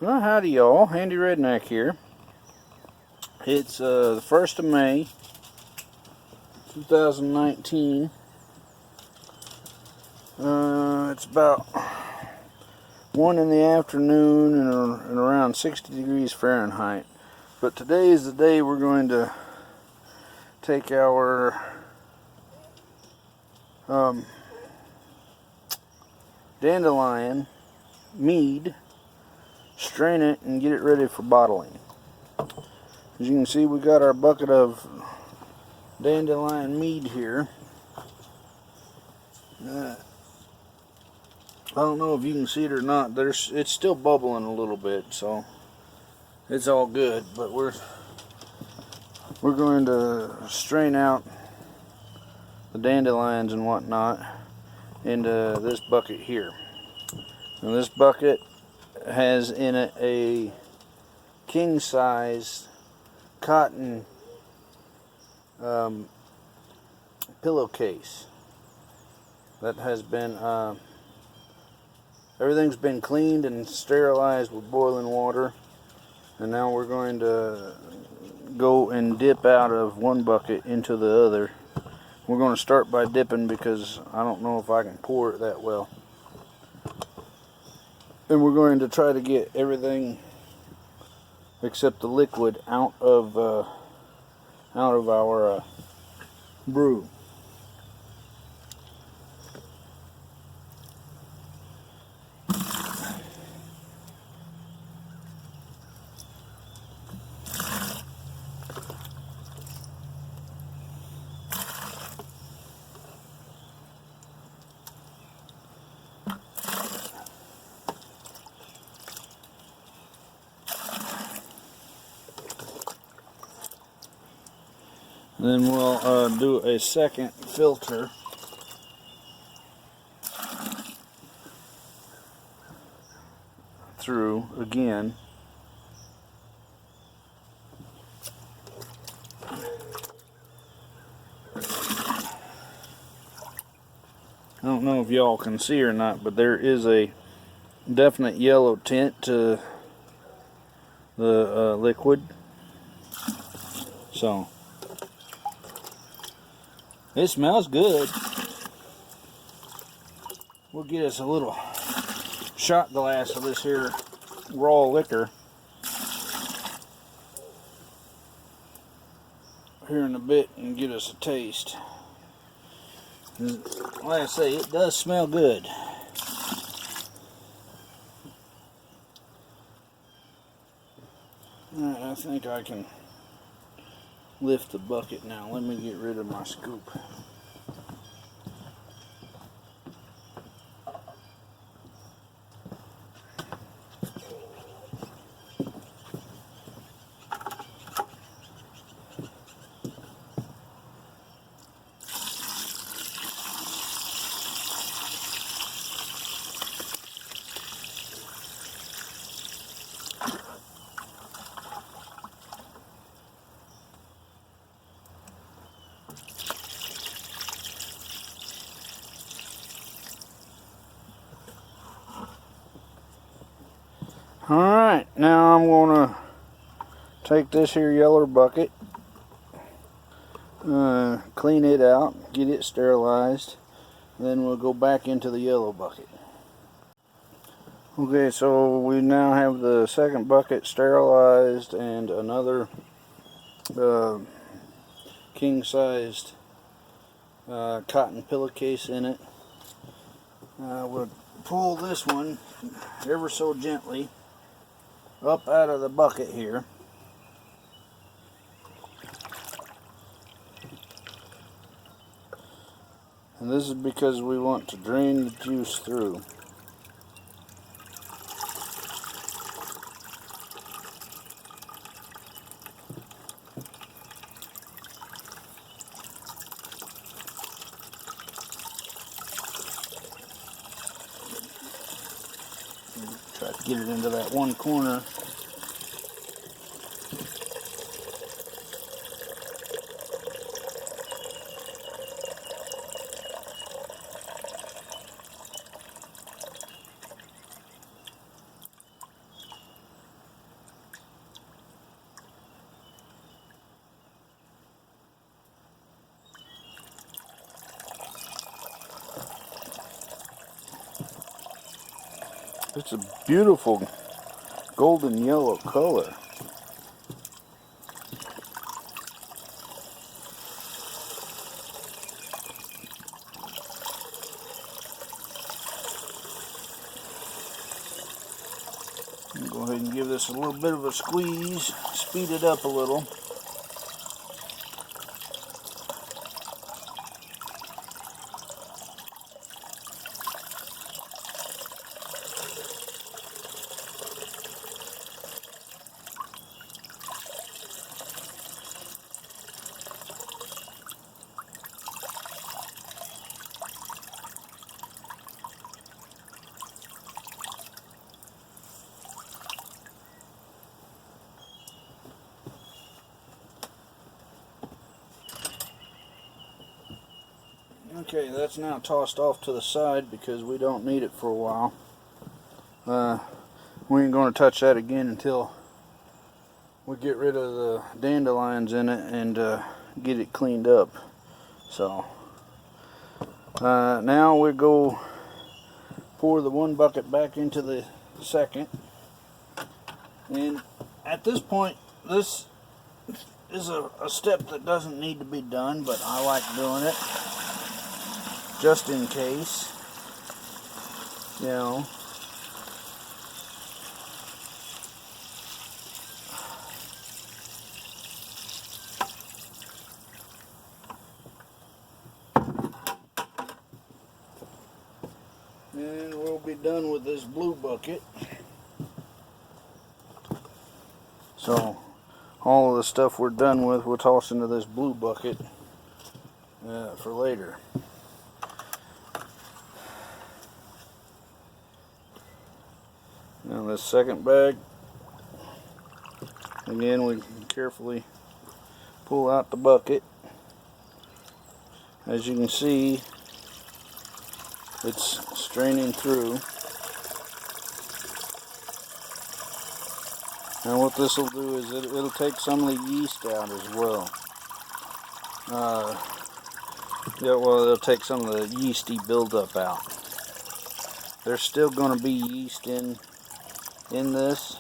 Well, howdy y'all, Handy Redneck here. It's the 1st of May, 2019. It's about 1 in the afternoon and around 60 degrees Fahrenheit. But today is the day we're going to take our Dandelion Mead, strain it, and get it ready for bottling. As you can see, we got our bucket of Dandelion Mead here. I don't know if you can see it or not. It's still bubbling a little bit, so it's all good. But we're going to strain out the dandelions and whatnot into this bucket here. And this bucket has in it a king-size cotton pillowcase that has been everything's been cleaned and sterilized with boiling water, and now we're going to go and dip out of one bucket into the other. We're going to start by dipping because I don't know if I can pour it that well. And we're going to try to get everything except the liquid out of our brew. Then we'll do a second filter through again. I don't know if y'all can see or not, but there is a definite yellow tint to the liquid. So it smells good. We'll get us a little shot glass of this here raw liquor here in a bit and get us a taste. Like I say, it does smell good. Alright, I think I can lift the bucket now. Let me get rid of my scoop. Alright, now I'm going to take this here yellow bucket, clean it out, get it sterilized, then we'll go back into the yellow bucket. Okay, so we now have the second bucket sterilized and another king-sized cotton pillowcase in it. We'll pull this one ever so gently up out of the bucket here. And this is because we want to drain the juice through. Try to get it into that one corner. It's a beautiful golden yellow color. Go ahead and give this a little bit of a squeeze, speed it up a little. Okay, that's now tossed off to the side because we don't need it for a while. We ain't going to touch that again until we get rid of the dandelions in it and get it cleaned up. So now we go pour the one bucket back into the second, and at this point this is a step that doesn't need to be done, but I like doing it just in case, you know. And we'll be done with this blue bucket. So all of the stuff we're done with, we'll toss into this blue bucket for later. Now this second bag, again we carefully pull out the bucket. As you can see, it's straining through. And what this will do is it'll take some of the yeast out as well. Yeah, well, it'll take some of the yeasty buildup out. There's still going to be yeast in this.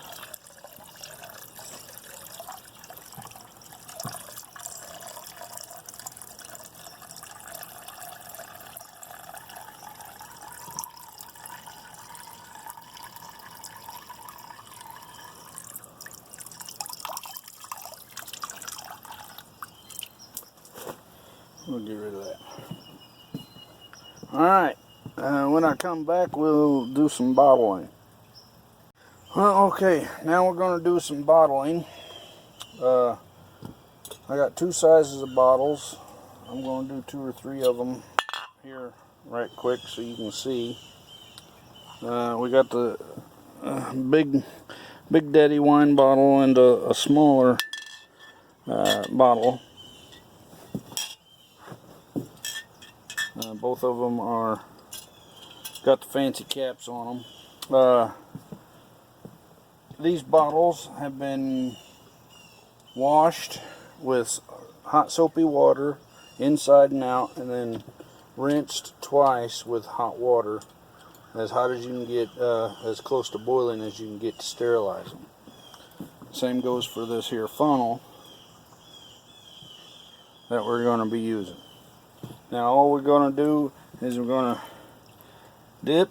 We'll get rid of that. Alright, when I come back we'll do some bottling. Well, okay, now we're going to do some bottling. I got two sizes of bottles. I'm going to do 2 or 3 of them here right quick so you can see. We got the big daddy wine bottle and a smaller bottle. Both of them are got the fancy caps on them. These bottles have been washed with hot soapy water inside and out, and then rinsed twice with hot water, as hot as you can get, as close to boiling as you can get to sterilize them. Same goes for this here funnel that we're going to be using. Now all we're going to do is we're going to dip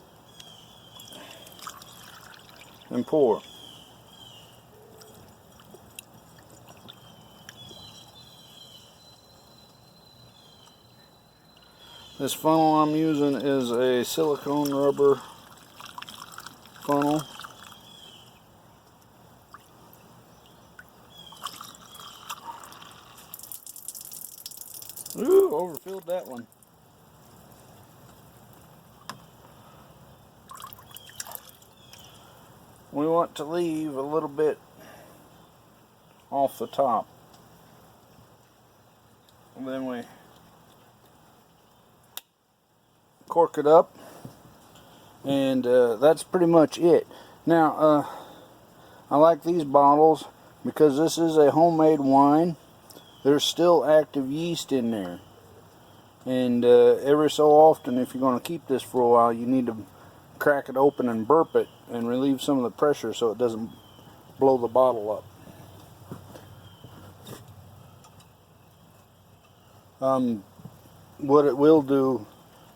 and pour. This funnel I'm using is a silicone rubber funnel. Ooh, overfilled that one. We want to leave a little bit off the top. And then we cork it up, and that's pretty much it. Now, I like these bottles because this is a homemade wine. There's still active yeast in there, and every so often, if you're going to keep this for a while, you need to crack it open and burp it and relieve some of the pressure so it doesn't blow the bottle up. What it will do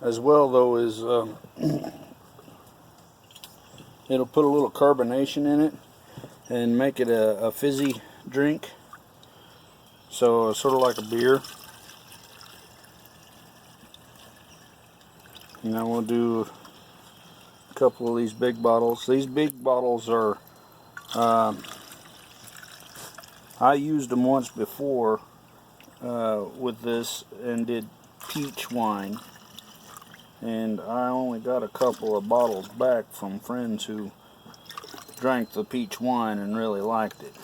as well though is it'll put a little carbonation in it and make it a fizzy drink, so sort of like a beer. Now we'll do a couple of these big bottles. These big bottles are I used them once before with this and did peach wine, and I only got a couple of bottles back from friends who drank the peach wine and really liked it.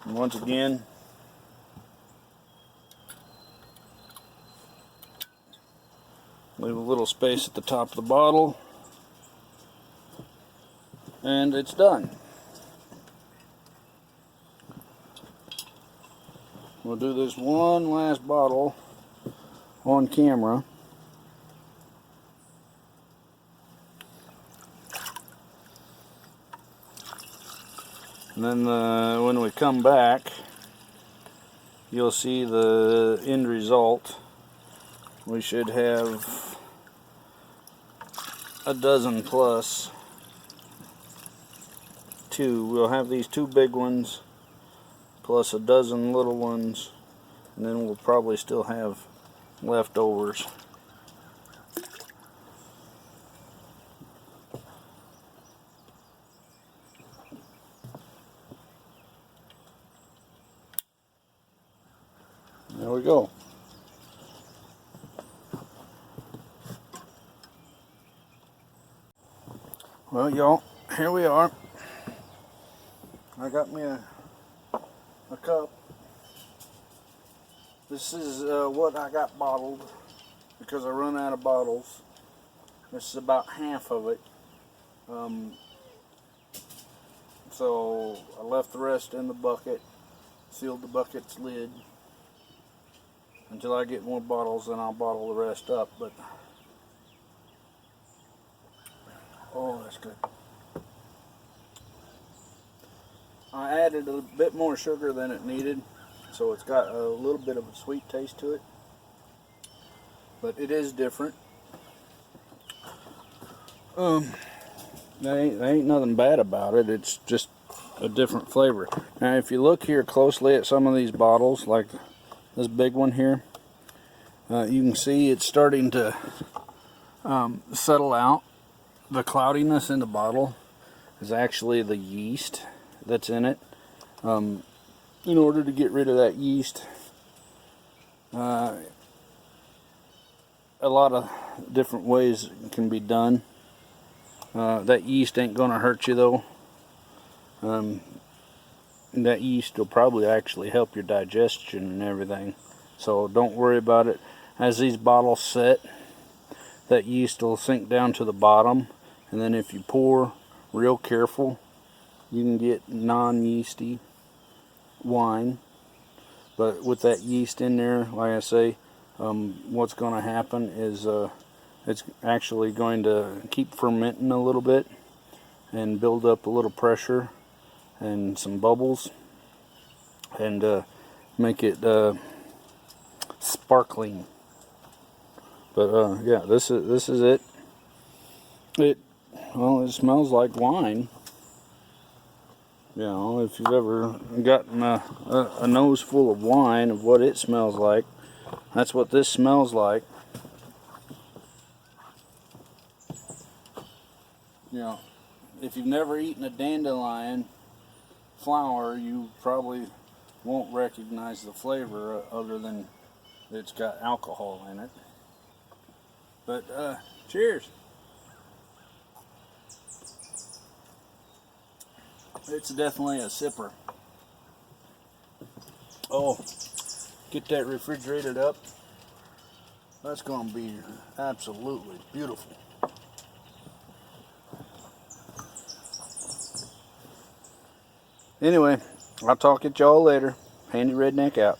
And once again, leave a little space at the top of the bottle, and it's done. We'll do this one last bottle on camera. And then when we come back, you'll see the end result. We should have a dozen plus two. We'll have these two big ones plus a dozen little ones, and then we'll probably still have leftovers. There we go. Well, y'all, here we are. I got me a cup. This is what I got bottled because I run out of bottles. This is about half of it. So I left the rest in the bucket, sealed the bucket's lid. Until I get more bottles, then I'll bottle the rest up. But oh, that's good. I added a bit more sugar than it needed, so it's got a little bit of a sweet taste to it. But it is different. There ain't nothing bad about it. It's just a different flavor. Now, if you look here closely at some of these bottles, like this big one here, you can see it's starting to settle out. The cloudiness in the bottle is actually the yeast that's in it. In order to get rid of that yeast, a lot of different ways can be done. That yeast ain't gonna hurt you though. That yeast will probably actually help your digestion and everything, so don't worry about it. As these bottles set, that yeast will sink down to the bottom, and then if you pour real careful, you can get non-yeasty wine. But with that yeast in there, like I say, what's going to happen is it's actually going to keep fermenting a little bit and build up a little pressure and some bubbles and make it sparkling. But yeah, this is it. It smells like wine. You know, if you've ever gotten a nose full of wine, of what it smells like, that's what this smells like. You know, if you've never eaten a dandelion flower, you probably won't recognize the flavor other than it's got alcohol in it. But cheers. It's definitely a sipper. Oh, get that refrigerated up. That's going to be absolutely beautiful. Anyway, I'll talk at y'all later. Handy Redneck out.